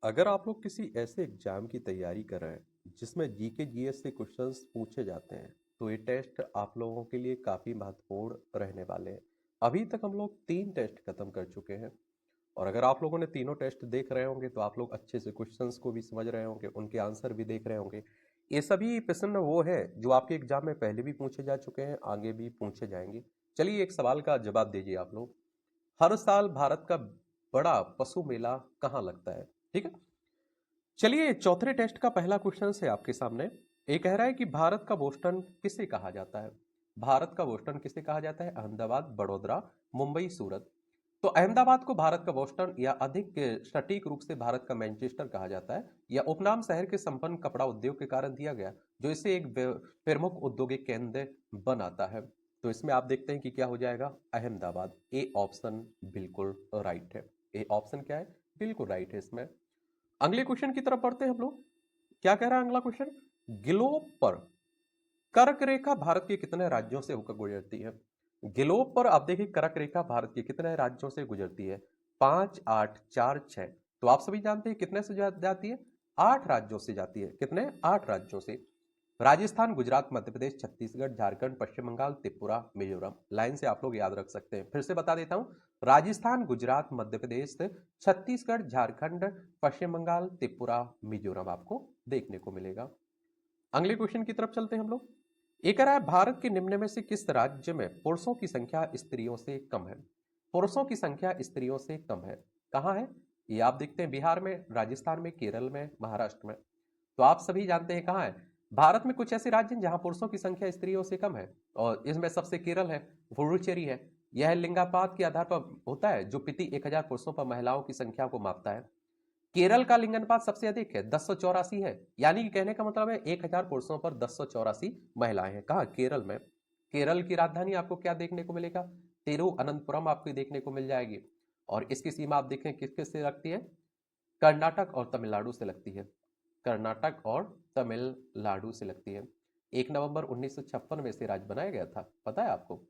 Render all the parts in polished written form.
अगर आप लोग किसी ऐसे एग्जाम की तैयारी कर रहे हैं जिसमें जीके जीएस से क्वेश्चंस पूछे जाते हैं तो ये टेस्ट आप लोगों के लिए काफ़ी महत्वपूर्ण रहने वाले हैं। अभी तक हम लोग 3 टेस्ट खत्म कर चुके हैं और अगर आप लोगों ने तीनों टेस्ट देख रहे होंगे तो आप लोग अच्छे से क्वेश्चंस को भी समझ रहे होंगे, उनके आंसर भी देख रहे होंगे। ये सभी प्रश्न वो है जो आपके एग्जाम में पहले भी पूछे जा चुके हैं, आगे भी पूछे जाएंगे। चलिए एक सवाल का जवाब दीजिए आप लोग। हर साल भारत का बड़ा पशु मेला कहाँ लगता है? ठीक है। चलिए चौथे टेस्ट का पहला क्वेश्चन है आपके सामने। ये कह रहा है कि भारत का बोस्टन किसे कहा जाता है? भारत का बोस्टन किसे कहा जाता है? अहमदाबाद, बड़ौदा, मुंबई, सूरत। तो अहमदाबाद को भारत का बोस्टन या अधिक सटीक रूप से भारत का मैनचेस्टर कहा जाता है। यह उपनाम शहर के संपन्न कपड़ा उद्योग के कारण दिया गया, जो इसे एक प्रमुख औद्योगिक केंद्र बनाता है। तो इसमें आप देखते हैं कि क्या हो जाएगा, अहमदाबाद। ए ऑप्शन बिल्कुल राइट है। ए ऑप्शन क्या है? बिल्कुल राइट है इसमें। अगले क्वेश्चन की तरफ बढ़ते हैं हम लोग। क्या कह रहा है अगला क्वेश्चन? ग्लोब पर कर्क रेखा भारत के कितने राज्यों से होकर गुजरती है? ग्लोब पर आप देखिए कर्क रेखा भारत के कितने राज्यों से गुजरती है? 5, 8, 4, 6। तो आप सभी जानते हैं कितने से जाती है? 8 राज्यों से जाती है। कितने? 8 राज्यों से। राजस्थान, गुजरात, मध्य प्रदेश, छत्तीसगढ़, झारखंड, पश्चिम बंगाल, त्रिपुरा, मिजोरम। लाइन से आप लोग याद रख सकते हैं। फिर से बता देता हूं, राजस्थान, गुजरात, मध्य प्रदेश, छत्तीसगढ़, झारखंड, पश्चिम बंगाल, त्रिपुरा, मिजोरम आपको देखने को मिलेगा। अगले क्वेश्चन की तरफ चलते हैं हम लोग। एक रहा है, भारत के निम्न में से किस राज्य में पुरुषों की संख्या स्त्रियों से कम है? पुरुषों की संख्या स्त्रियों से कम है, कहां है? ये आप देखते हैं बिहार में, राजस्थान में, केरल में, महाराष्ट्र में। तो आप सभी जानते हैं कहां है। भारत में कुछ ऐसे राज्य हैं जहां पुरुषों की संख्या स्त्रियों से कम है, और इसमें सबसे केरल है, पुडुचेरी है। यह लिंगानुपात के आधार पर होता है, जो प्रति 1000 पुरुषों पर महिलाओं की संख्या को मापता है। केरल का लिंगानुपात सबसे अधिक है, 1084 है। यानी कि कहने का मतलब है 1000 पुरुषों पर 1084 महिलाएं हैं। कहा? केरल में। केरल की राजधानी आपको क्या देखने को मिलेगा? तिरुवनंतपुरम आपको देखने को मिल जाएगी। और इसकी सीमा आप देखें किस किस से लगती है? कर्नाटक और तमिलनाडु से लगती है। कर्नाटक और तमिलनाडु से लगती है। 1 नवंबर 1956 में से राज्य बनाया गया था, पता है आपको?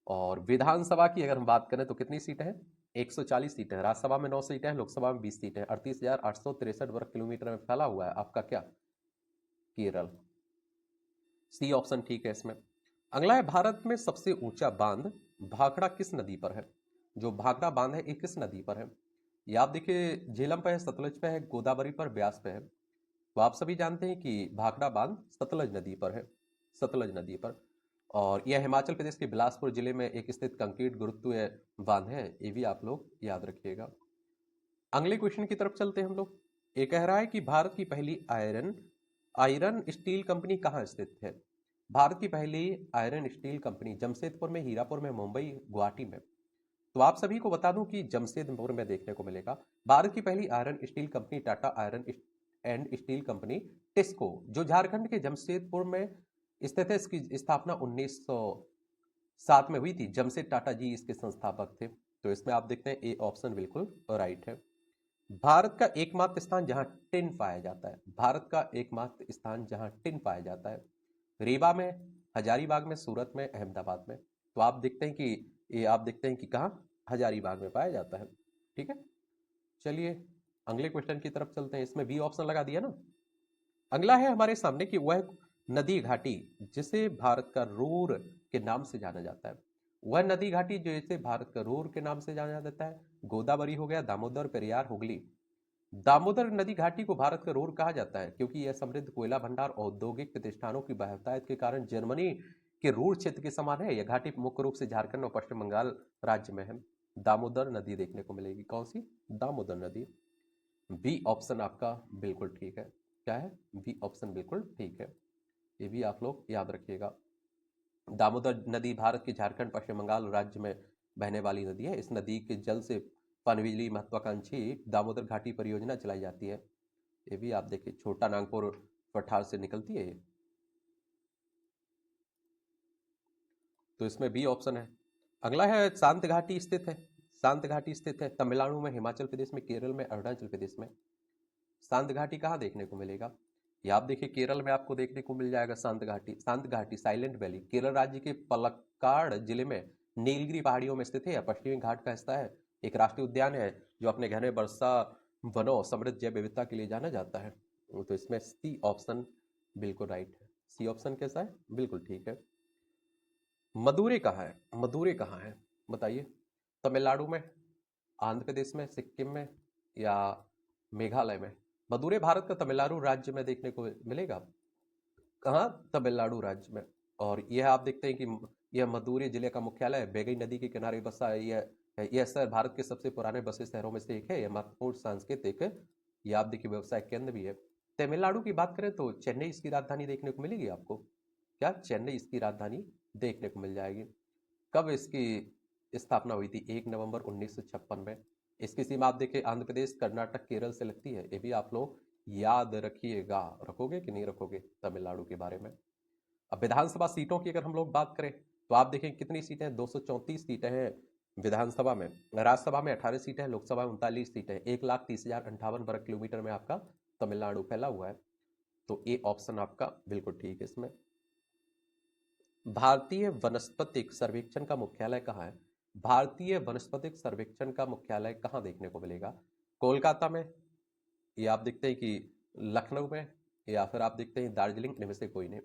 और विधानसभा की अगर हम बात करें तो कितनी सीटें हैं? 140 सीटें हैं। राज्यसभा में 9 सीटें हैं, लोकसभा में 20 सीटें हैं। 38,863 वर्ग किलोमीटर में फैला हुआ है आपका क्या? केरल। सी ऑप्शन ठीक है इसमें। अगला है, भारत में सबसे ऊंचा बांध भाखड़ा किस नदी पर है? जो भाखड़ा बांध है ये किस नदी पर है? ये आप देखिए, झेलम पे है, सतलज पे है, गोदावरी पर, ब्यास पे है। तो आप सभी जानते हैं कि भाखड़ा बांध सतलज नदी पर है। सतलज नदी पर। और यह हिमाचल प्रदेश के बिलासपुर जिले में एक स्थित कंक्रीट गुरुत्वीय बांध है, ये भी आप लोग याद रखिएगा। अगले क्वेश्चन की तरफ चलते हैं हम लोग। ये कह रहा है कि भारत की पहली आयरन आयरन स्टील कंपनी कहाँ स्थित है? भारत की पहली आयरन स्टील कंपनी जमशेदपुर में, हीरापुर में, मुंबई, गुवाहाटी में। तो आप सभी को बता दूं कि जमशेदपुर में देखने को मिलेगा। भारत की पहली iron steel company Tata iron and steel company TISCO, जो झारखंड के जमशेदपुर में स्थित है। इसकी स्थापना 1907 में हुई थी। जमशेद टाटा जी इसके संस्थापक थे। तो इसमें आप देखते हैं ए ऑप्शन बिल्कुल राइट है। भारत का एकमात्र स्थान जहां टिन पाया जाता है, भारत का एकमात्र स्थान जहां टिन पाया जाता है, रीवा में, हजारीबाग में, सूरत में, अहमदाबाद में। तो आप देखते हैं कि ये आप देखते हैं कि कहाँ? हजारीबाग में पाया जाता है। ठीक है। चलिए अगले क्वेश्चन की तरफ चलते हैं। इसमें बी ऑप्शन लगा दिया ना। अगला है हमारे सामने कि वह नदी घाटी जिसे भारत का रूर के नाम से जाना जाता है, वह नदी घाटी जो इसे भारत का रूर के नाम से जाना जाता है, गोदावरी हो गया, दामोदर, पेरियार, हुगली। दामोदर नदी घाटी को भारत का रूर कहा जाता है क्योंकि यह समृद्ध कोयला भंडार, औद्योगिक प्रतिष्ठानों की बहुतायत के कारण जर्मनी के रूर क्षेत्र के समान है। यह घाटी मुख्य रूप से झारखंड और पश्चिम बंगाल राज्य में है। दामोदर नदी देखने को मिलेगी। कौन सी? दामोदर नदी। बी ऑप्शन आपका बिल्कुल ठीक है। क्या है? बी ऑप्शन बिल्कुल ठीक है। ये भी आप लोग याद रखिएगा। दामोदर नदी भारत के झारखंड, पश्चिम बंगाल राज्य में बहने वाली नदी है। इस नदी के जल से पनबिजली महत्वाकांक्षी दामोदर घाटी परियोजना चलाई जाती है। ये भी आप देखिए, छोटा नागपुर पठार से निकलती है ये। तो इसमें बी ऑप्शन है। अगला है, शांत घाटी स्थित है। शांत घाटी स्थित है तमिलनाडु में, हिमाचल प्रदेश में, केरल में, अरुणाचल प्रदेश में। शांत घाटी कहाँ देखने को मिलेगा? ये आप देखिए, केरल में आपको देखने को मिल जाएगा शांत घाटी। शांत घाटी, साइलेंट वैली, केरल राज्य के पलक्काड़ जिले में नीलगिरी पहाड़ियों में स्थित है। पश्चिमी घाट का हिस्सा है। एक राष्ट्रीय उद्यान है जो अपने घने वर्षा वनों समृद्ध जैव विविधता के लिए जाना जाता है। तो इसमें सी ऑप्शन बिल्कुल राइट है। सी ऑप्शन कैसा है? बिल्कुल ठीक है। मदुरै कहाँ है? मदुरै कहाँ है बताइए? तमिलनाडु में, आंध्र प्रदेश में, सिक्किम में या मेघालय में? मदुरै भारत का तमिलनाडु राज्य में देखने को मिलेगा। कहाँ? तमिलनाडु राज्य में। और यह आप देखते हैं कि यह मदुरै जिले का मुख्यालय है। बेगई नदी के किनारे बसा है। यह शहर भारत के सबसे पुराने बसे शहरों में से एक है। यह महत्वपूर्ण सांस्कृतिक, यह आप देखिए व्यवसाय केंद्र भी है। तमिलनाडु की बात करें तो चेन्नई इसकी राजधानी देखने को मिलेगी आपको। क्या? चेन्नई इसकी राजधानी देखने को मिल जाएगी। कब इसकी स्थापना हुई थी? 1 नवंबर 1956 में। इसकी सीमा आप देखिए आंध्र प्रदेश, कर्नाटक, केरल से लगती है। ये भी आप लोग याद रखिएगा। रखोगे कि नहीं रखोगे तमिलनाडु के बारे में? अब विधानसभा सीटों की अगर हम लोग बात करें तो आप देखें कितनी सीटें हैं? 234 सीटें हैं विधानसभा में। राज्यसभा में 18 सीटें हैं। लोकसभा में 39 सीटें हैं। 1,30,058 वर्ग किलोमीटर में आपका तमिलनाडु फैला हुआ है। तो ए ऑप्शन आपका बिल्कुल ठीक है इसमें। भारतीय वनस्पतिक सर्वेक्षण का मुख्यालय कहाँ है? भारतीय वनस्पतिक सर्वेक्षण का मुख्यालय कहाँ देखने को मिलेगा? कोलकाता में, या आप देखते हैं कि लखनऊ में, या फिर आप देखते हैं दार्जिलिंग, इनमें से कोई नहीं।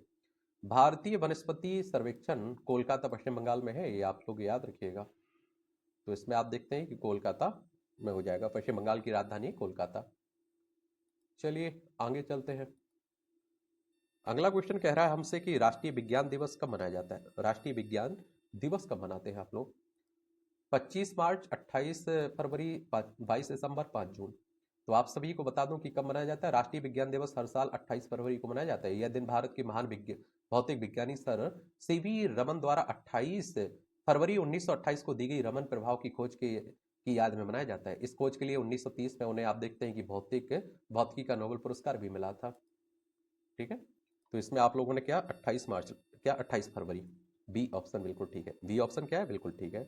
भारतीय वनस्पति सर्वेक्षण कोलकाता पश्चिम बंगाल में है। ये आप लोग याद रखिएगा। तो इसमें आप देखते हैं कि कोलकाता में हो जाएगा। पश्चिम बंगाल की राजधानी कोलकाता। चलिए आगे चलते हैं। अगला क्वेश्चन कह रहा है हमसे कि राष्ट्रीय विज्ञान दिवस कब मनाया जाता है? राष्ट्रीय विज्ञान दिवस कब मनाते हैं आप लोग? 25 मार्च, 28 फरवरी, 22 दिसंबर, 5 जून। तो आप सभी को बता दूं कि कब मनाया जाता है। राष्ट्रीय विज्ञान दिवस हर साल 28 फरवरी को मनाया जाता है। यह दिन भारत के महान भौतिक विज्ञानी सर सीवी रमन द्वारा 28 फरवरी 1928 को दी गई रमन प्रभाव की खोज की याद में मनाया जाता है। इस खोज के लिए 1930 में उन्हें आप देखते हैं कि भौतिकी का नोबेल पुरस्कार भी मिला था। ठीक है, तो इसमें आप लोगों ने क्या 28 मार्च, क्या 28 फरवरी? बी ऑप्शन बिल्कुल ठीक है। बी ऑप्शन क्या है? बिल्कुल ठीक है।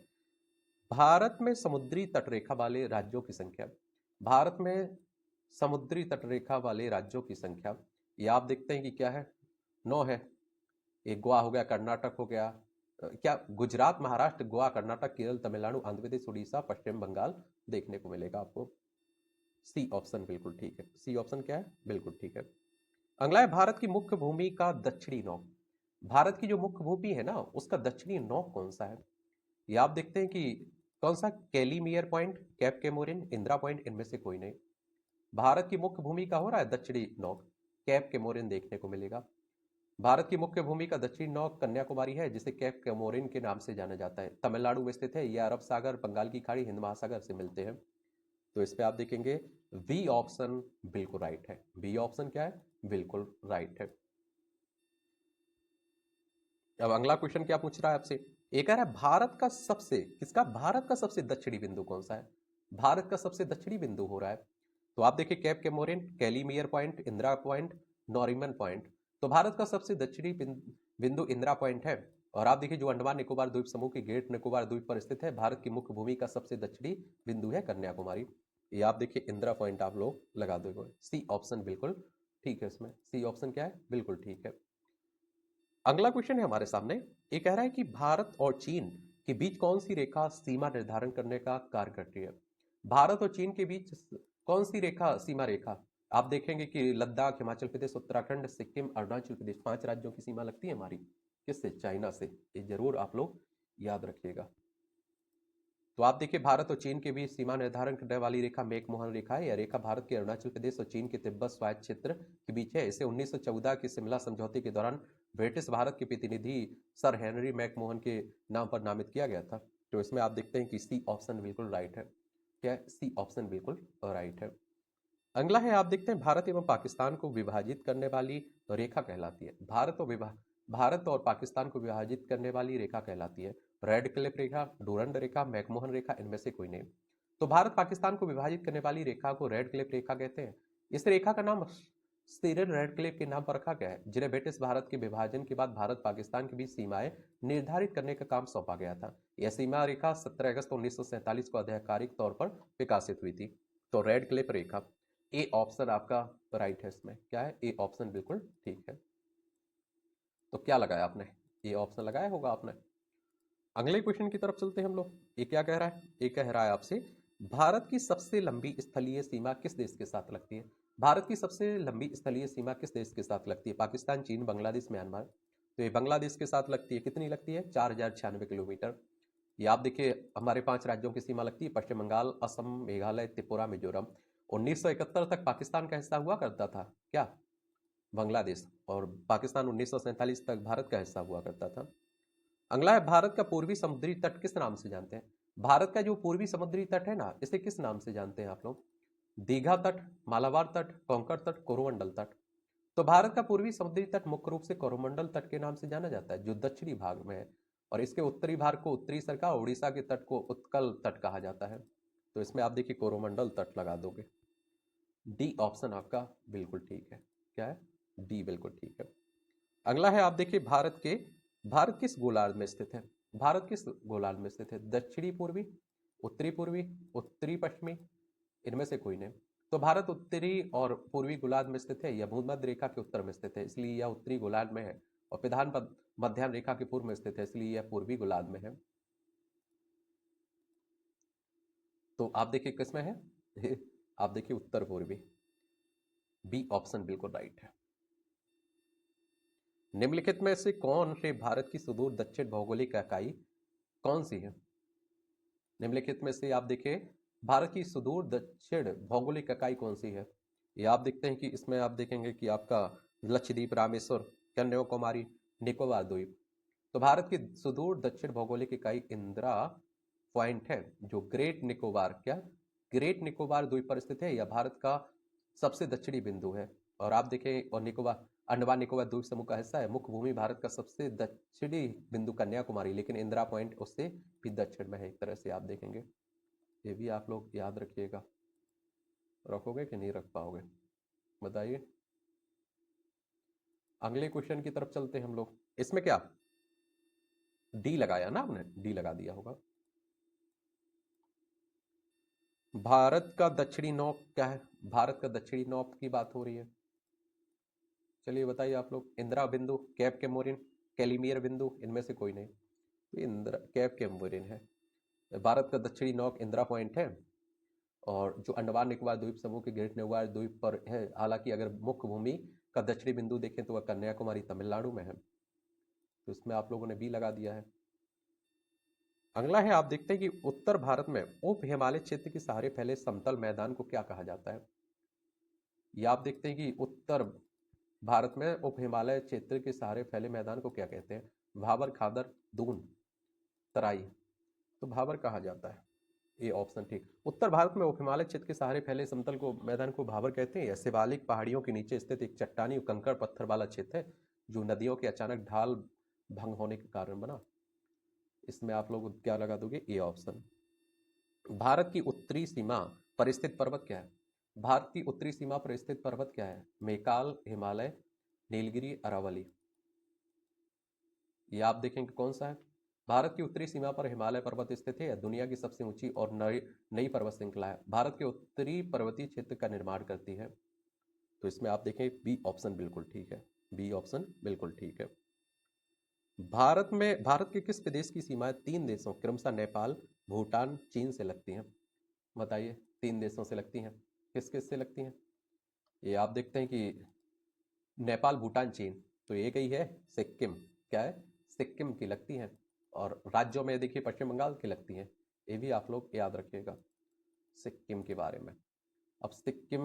भारत में समुद्री तटरेखा वाले राज्यों की संख्या। भारत में समुद्री तटरेखा वाले राज्यों की संख्या, ये आप देखते हैं कि क्या है? 9 है। एक गोवा हो गया, कर्नाटक हो गया, क्या गुजरात, महाराष्ट्र, गोवा, कर्नाटक, केरल, तमिलनाडु, आंध्र प्रदेश, उड़ीसा, पश्चिम बंगाल देखने को मिलेगा आपको। सी ऑप्शन बिल्कुल ठीक है। सी ऑप्शन क्या है? बिल्कुल ठीक है। अगला है भारत की मुख्य भूमि का दक्षिणी नौक। भारत की जो मुख्य भूमि है ना, उसका दक्षिणी नौक कौन सा है? ये आप देखते हैं कि कौन सा? कैलीमियर point, cap Comorin, Indira point, इनमें से कोई नहीं। भारत की मुख्य भूमि का हो रहा है दक्षिणी नौक, कैप केमोरिन देखने को मिलेगा। भारत की मुख्य भूमि का दक्षिणी नौक कन्याकुमारी है, जिसे कैप केमोरिन के नाम से जाना जाता है। तमिलनाडु में स्थित है। यह अरब सागर, बंगाल की खाड़ी, हिंद महासागर से मिलते हैं। तो इस पे आप देखेंगे बी ऑप्शन बिल्कुल राइट है। बी ऑप्शन क्या है? बिल्कुल राइट है। अब अगला क्वेश्चन क्या पूछ रहा है आपसे? ये कह रहा है भारत का सबसे, किसका? भारत का सबसे दक्षिणी बिंदु कौन सा है? भारत का सबसे दक्षिणी बिंदु हो रहा है। तो आप देखिए cape Comorin, Calimere point, Indira point, Nariman point. तो भारत का सबसे दक्षिणी बिंदु इंदिरा पॉइंट है। और आप देखिए जो अंडमान निकोबार द्वीप समूह के ग्रेट निकोबार द्वीप पर स्थित है। भारत की मुख्य भूमि का सबसे दक्षिणी बिंदु है कन्याकुमारी। ये आप देखिए इंदिरा पॉइंट आप लोग लगा दोगे। सी ऑप्शन बिल्कुल ठीक है इसमें। सी ऑप्शन क्या है? बिल्कुल ठीक है। अगला क्वेश्चन है हमारे सामने। ये कह रहा है कि भारत और चीन के बीच कौन सी रेखा सीमा निर्धारण करने का कार्य करती है? भारत और चीन के बीच कौन सी रेखा, सीमा रेखा? आप देखेंगे कि लद्दाख, हिमाचल प्रदेश, उत्तराखंड, सिक्किम, अरुणाचल प्रदेश, 5 राज्यों की सीमा लगती है हमारी। किससे? चाइना से। ये जरूर आप लोग याद रखिएगा। तो आप देखिए भारत और चीन के बीच सीमा निर्धारण करने वाली रेखा मैकमोहन रेखा है। यह रेखा भारत के अरुणाचल प्रदेश और चीन के तिब्बत स्वायत्त क्षेत्र के बीच है। इसे 1914 के शिमला समझौते के दौरान ब्रिटिश भारत के प्रतिनिधि सर हेनरी मैकमोहन के नाम पर नामित किया गया था। तो इसमें आप देखते हैं कि सी ऑप्शन बिल्कुल राइट है। क्या है? सी ऑप्शन बिल्कुल राइट है। अगला है, आप देखते हैं भारत एवं पाकिस्तान को विभाजित करने वाली रेखा कहलाती है। भारत और पाकिस्तान को विभाजित करने वाली रेखा कहलाती है रेड क्लिफ रेखा, डूरंड रेखा, मैकमोहन रेखा, इनमें से कोई नहीं। तो भारत पाकिस्तान को विभाजित करने वाली रेखा को रेड क्लिफ रेखा कहते हैं। इस रेखा का नाम सीरियल रेड क्लिफ के नाम पर रखा गया है, जिन्हें ब्रिटिश भारत के विभाजन के बाद भारत पाकिस्तान के बीच सीमाएं निर्धारित करने का काम सौंपा गया था। यह सीमा रेखा 17 अगस्त 1947 को आधिकारिक तौर पर विकासित हुई थी। तो red Cliff Rekha, A option आपका राइट है इसमें। क्या है? ए ऑप्शन बिल्कुल ठीक है। तो क्या लगाया आपने? ए ऑप्शन लगाया होगा आपने। अगले क्वेश्चन की तरफ चलते हैं हम लोग। ये क्या कह रहा है? ये कह रहा है आपसे भारत की सबसे लंबी स्थलीय सीमा किस देश के साथ लगती है? भारत की सबसे लंबी स्थलीय सीमा किस देश के साथ लगती है? पाकिस्तान, चीन, बांग्लादेश, म्यांमार। तो ये बांग्लादेश के साथ लगती है। कितनी लगती है? 4096 किलोमीटर। ये आप देखिए, हमारे 5 राज्यों की सीमा लगती है: पश्चिम बंगाल, असम, मेघालय, त्रिपुरा, मिजोरम। 1971 तक पाकिस्तान का हिस्सा हुआ करता था क्या? बांग्लादेश। और पाकिस्तान 1947 तक भारत का हिस्सा हुआ करता था। अगला है, भारत का पूर्वी समुद्री तट किस नाम से जानते हैं? भारत का जो पूर्वी समुद्री तट है ना, इसे किस नाम से जानते हैं आप लोग? दीघा तट, मालाबार तट, कोंकण तट, कोरोमंडल तट। तो भारत का पूर्वी समुद्री तट मुख्य रूप से कोरोमंडल तट के नाम से जाना जाता है, जो दक्षिणी भाग में है। और इसके उत्तरी भाग को उत्तरी सरका, उड़ीसा के तट को उत्कल तट कहा जाता है। तो इसमें आप देखिए कोरोमंडल तट लगा दोगे। डी ऑप्शन आपका बिल्कुल ठीक है। क्या है? डी बिल्कुल ठीक है। अगला है, आप देखिए, भारत किस गोलार्ध में स्थित है? भारत किस गोलार्ध में स्थित है? दक्षिणी पूर्वी, उत्तरी पूर्वी, उत्तरी पश्चिमी, इनमें से कोई नहीं। तो भारत उत्तरी और पूर्वी गोलार्ध में स्थित है। यह भूमध्य रेखा के उत्तर में स्थित है, इसलिए यह उत्तरी गोलार्ध में है। और प्रधान मध्याह्न रेखा के पूर्व में स्थित है, इसलिए यह पूर्वी गोलार्ध में है। तो आप देखिए किसमें है? आप देखिए उत्तर पूर्वी। बी ऑप्शन बिल्कुल राइट है। निम्नलिखित में से कौन से भारत की सुदूर दक्षिण भौगोलिक इकाई कौन सी है? निम्नलिखित में से आप देखिए, भारत की सुदूर दक्षिण भौगोलिक इकाई कौन सी है? ये आप देखते हैं कि इसमें आप देखेंगे कि आपका लक्षद्वीप, रामेश्वर, कन्याकुमारी, निकोबार द्वीप। तो भारत की सुदूर दक्षिण भौगोलिक इकाई इंदिरा पॉइंट है, जो ग्रेट निकोबार, क्या ग्रेट निकोबार द्वीप पर स्थित है। यह भारत का सबसे दक्षिणी बिंदु है। और आप देखें, और निकोबार, अंडमान निकोबार द्वीप समूह का हिस्सा है। मुख्य भूमि भारत का सबसे दक्षिणी बिंदु कन्याकुमारी, लेकिन इंदिरा पॉइंट उससे भी दक्षिण में है। एक तरह से आप देखेंगे, ये भी आप लोग याद रखिएगा। रखोगे कि नहीं रख पाओगे, बताइए। अगले क्वेश्चन की तरफ चलते हैं हम लोग। इसमें क्या डी लगाया ना आपने? डी लगा दिया होगा। भारत का दक्षिणी नौक क्या है? भारत का दक्षिणी नौक की बात हो रही है। चलिए बताइए आप लोग। इंदिरा बिंदु, कैप कैमोरिन, कैलिमियर बिंदु, इनमें से कोई नहीं। तो इंदिरा, कैप कैमोरिन है। भारत का दक्षिणी नौक इंदिरा पॉइंट है। और जो अंडमान निकोबार द्वीप समूह के ग्रेट निकोबार द्वीप पर है। हालांकि अगर मुख्य भूमि का दक्षिणी बिंदु देखें तो वह कन्याकुमारी तमिलनाडु में है। तो इसमें आप लोगों ने बी लगा दिया है। अगला है, आप देखते हैं कि उत्तर भारत में उप हिमालय क्षेत्र के सहारे फैले समतल मैदान को क्या कहा जाता है? ये आप देखते हैं कि उत्तर भारत में उप हिमालय क्षेत्र के सहारे फैले मैदान को क्या कहते हैं? भाबर, खादर, दून, तराई। तो भाबर कहा जाता है। ये ऑप्शन ठीक। उत्तर भारत में उप हिमालय क्षेत्र के सहारे फैले समतल को मैदान को भाबर कहते हैं। यह शिवालिक पहाड़ियों के नीचे स्थित एक चट्टानी कंकड़ पत्थर वाला क्षेत्र है, जो नदियों के अचानक ढाल भंग होने के कारण बना। इसमें आप लोग क्या लगा दोगे? A option. भारत की उत्तरी सीमा पर स्थित पर्वत क्या है? भारत की उत्तरी सीमा पर स्थित पर्वत क्या है? मैकाल, हिमालय, नीलगिरी, अरावली। ये आप देखेंगे कौन सा है? भारत की उत्तरी सीमा पर हिमालय पर्वत स्थित है। दुनिया की सबसे ऊंची और नई पर्वत श्रृंखला है। भारत के उत्तरी पर्वतीय क्षेत्र का निर्माण करती है। तो इसमें आप देखें, बी ऑप्शन बिल्कुल ठीक है। बी ऑप्शन बिल्कुल ठीक है। भारत के किस प्रदेश की सीमाएं 3 देशों क्रमशः नेपाल, भूटान, चीन से लगती हैं? बताइए, 3 देशों से लगती हैं। किस किस से लगती हैं? ये आप देखते हैं कि नेपाल, भूटान, चीन। तो एक ही है सिक्किम। क्या है? सिक्किम की लगती हैं। और राज्यों में देखिए पश्चिम बंगाल की लगती हैं। ये भी आप लोग याद रखिएगा सिक्किम के बारे में। अब सिक्किम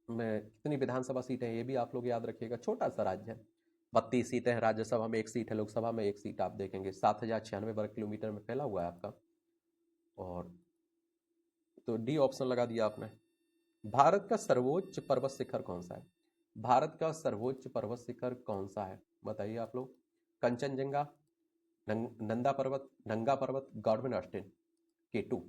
में कितनी विधानसभा सीटें हैं ये भी आप लोग याद रखिएगा। छोटा सा राज्य है। 32 सीटें हैं। राज्यसभा में 1 सीट है, लोकसभा में 1 सीट। आप देखेंगे 7096 वर्ग किलोमीटर में फैला हुआ है आपका। और तो डी ऑप्शन लगा दिया आपने। भारत का सर्वोच्च पर्वत शिखर कौन सा है? भारत का सर्वोच्च पर्वत शिखर कौन सा है? बताइए आप लोग। कंचनजंगा, नंदा पर्वत, नंगा पर्वत, गॉडविन ऑस्टिन, K2।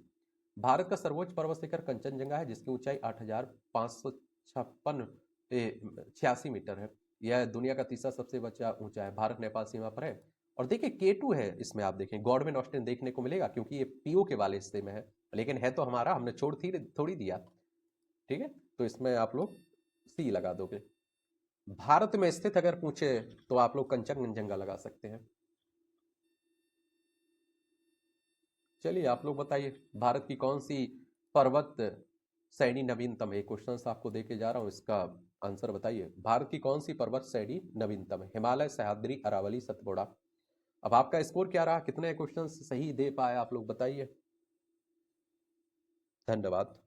भारत का सर्वोच्च पर्वत शिखर कंचनजंगा है, जिसकी ऊंचाई 8586 मीटर है। यह दुनिया का तीसरा सबसे ऊंचा है। भारत नेपाल सीमा पर है। और देखिए K2 है। इसमें आप देखें गॉडविन ऑस्टिन देखने को मिलेगा, क्योंकि ये पीओ के वाले हिस्से में है, लेकिन है तो हमारा, हमने छोड़ थोड़ी दिया। ठीक है, तो इसमें आप लोग सी लगा दोगे। भारत में स्थित अगर पूछे तो आप लोग कंचनजंगा लगा सकते हैं। चलिए आप लोग बताइए, भारत की कौन सी पर्वत श्रेणी नवीनतम है? ये क्वेश्चन आपको दे के जा रहा हूँ, इसका आंसर बताइए। भारत की कौन सी पर्वत श्रेणी नवीनतम है? हिमालय, सह्याद्री, अरावली, सतपुड़ा। अब आपका स्कोर क्या रहा, कितने क्वेश्चन सही दे पाए आप लोग बताइए। धन्यवाद।